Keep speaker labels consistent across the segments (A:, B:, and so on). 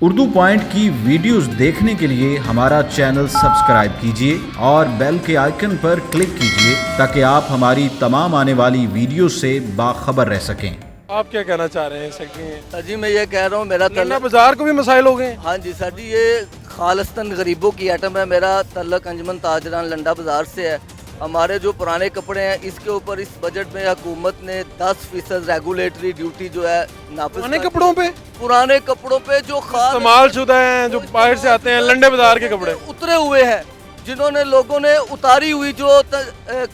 A: Urdu point की videos देखने के लिए हमारा चैनल सब्सक्राइब कीजिए और बेल के आइकन पर क्लिक कीजिए ताकि आप हमारी तमाम आने वाली वीडियो से बाखबर रह सकें।
B: आप क्या कहना चाह रहे हैं सेक्रेटरी?
C: सर जी मैं ये कह रहा हूँ मेरा
B: लंडा बाजार को भी मसाइल हो गए।
C: हाँ जी सर जी, ये खालिस्तान गरीबों की आइटम है। मेरा तल्लक अंजुमन ताजरान लंडा बाजार से है। हमारे जो पुराने कपड़े हैं इसके ऊपर इस बजट में हुकूमत ने 10% रेगुलेटरी ड्यूटी जो है नाफिज। पुराने कपड़ों पे जो
B: इस्तेमाल शुदा हैं, जो बाहर से आते हैं, लंडे बाजार के कपड़े
C: उतरे हुए हैं, जिन्होंने लोगों ने उतारी हुई जो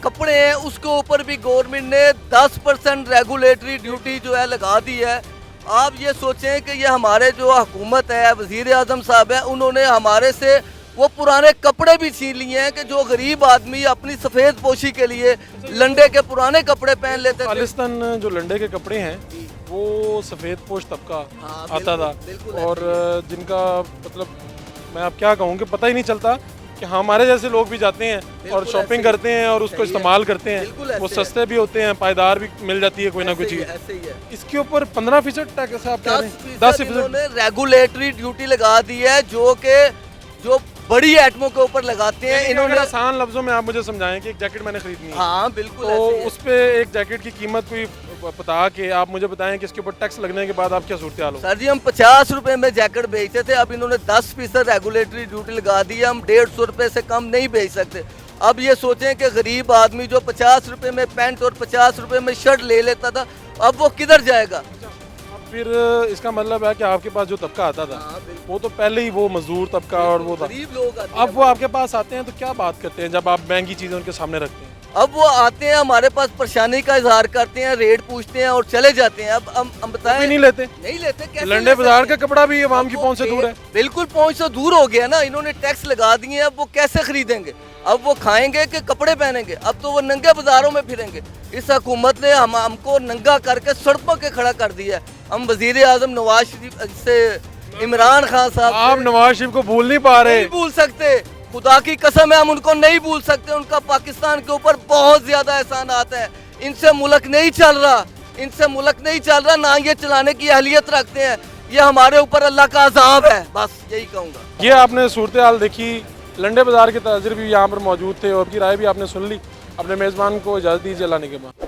C: कपड़े हैं उसके ऊपर भी गवर्नमेंट ने 10% रेगुलेटरी ड्यूटी जो है लगा दी है। आप ये सोचें कि ये हमारे जो हुकूमत है, वज़ीर आज़म साहब है, उन्होंने हमारे से वो पुराने कपड़े भी छीन लिए हैं कि जो गरीब आदमी अपनी सफ़ेद पोशी के लिए लंडे के पुराने कपड़े पहन लेते थे।
B: खालिस्तान जो लंडे के कपड़े हैं वो सफ़ेद पोश तबका आता था, और जिनका मतलब मैं आप क्या कहूँ कि पता ही नहीं चलता कि हमारे जैसे लोग भी जाते हैं और शॉपिंग करते हैं और उसको इस्तेमाल करते हैं। वो सस्ते भी होते हैं, पायदार भी मिल जाती है कोई ना कोई चीज़। इसके ऊपर 15% टैक्स आप कह रहे हैं? 10%
C: रेगुलेटरी ड्यूटी लगा दी है जो बड़ी आइटमों के ऊपर लगाते हैं। इन्होंने
B: आसान लफ्जों में आप मुझे समझाएं कि एक जैकेट मैंने खरीदनी है।
C: हाँ बिल्कुल,
B: तो उस पे एक जैकेट की कीमत कोई बता के आप मुझे बताएं कि इसके ऊपर टैक्स लगने के बाद आप क्या सूरत हाल हो?
C: सर जी हम 50 रुपए में जैकेट बेचते थे, अब इन्होंने 10% रेगुलेटरी ड्यूटी लगा दी है। हम 150 रुपए से कम नहीं बेच सकते। अब ये सोचें कि गरीब आदमी जो 50 रुपए में पैंट और 50 रुपए में शर्ट ले लेता था, अब वो किधर जाएगा?
B: फिर इसका मतलब है कि आपके पास जो तबका आता था वो तो पहले ही वो मजदूर तबका और वो था। अब वो आपके पास आते हैं तो क्या बात करते हैं जब आप महंगी चीजें उनके सामने रखते हैं?
C: अब वो आते हैं हमारे पास, परेशानी का इजहार करते हैं, रेट पूछते हैं और चले जाते हैं। अब हम बताएं
B: नहीं लेते
C: कैसे?
B: लंडे बाजार का कपड़ा भी अवाम की पहुंच से दूर है।
C: बिल्कुल पहुंच से दूर हो गया ना, इन्होंने टैक्स लगा दिए हैं। अब वो कैसे खरीदेंगे? अब वो खाएंगे कि कपड़े पहनेंगे? अब तो वो नंगे बाजारों में फिरेंगे। इस हुकूमत ने हमको नंगा करके सड़कों के खड़ा कर दिया है। हम वजीर आजम नवाज शरीफ से इमरान खान साहब,
B: आप नवाज शरीफ को भूल नहीं पा रहे?
C: नहीं भूल सकते, खुदा की कसम है हम उनको नहीं भूल सकते। उनका पाकिस्तान के ऊपर बहुत ज्यादा एहसान आता है। इनसे मुल्क नहीं चल रहा, ना ये चलाने की अहलियत रखते हैं। ये हमारे ऊपर अल्लाह का अजाब है, बस यही कहूँगा।
B: ये आपने सूरत हाल देखी, लंडे बाजार के ताजिर भी यहाँ पर मौजूद थे और उनकी राय भी आपने सुन ली। अपने मेज़बान को इजाज़त दीजिए लाने के बाद।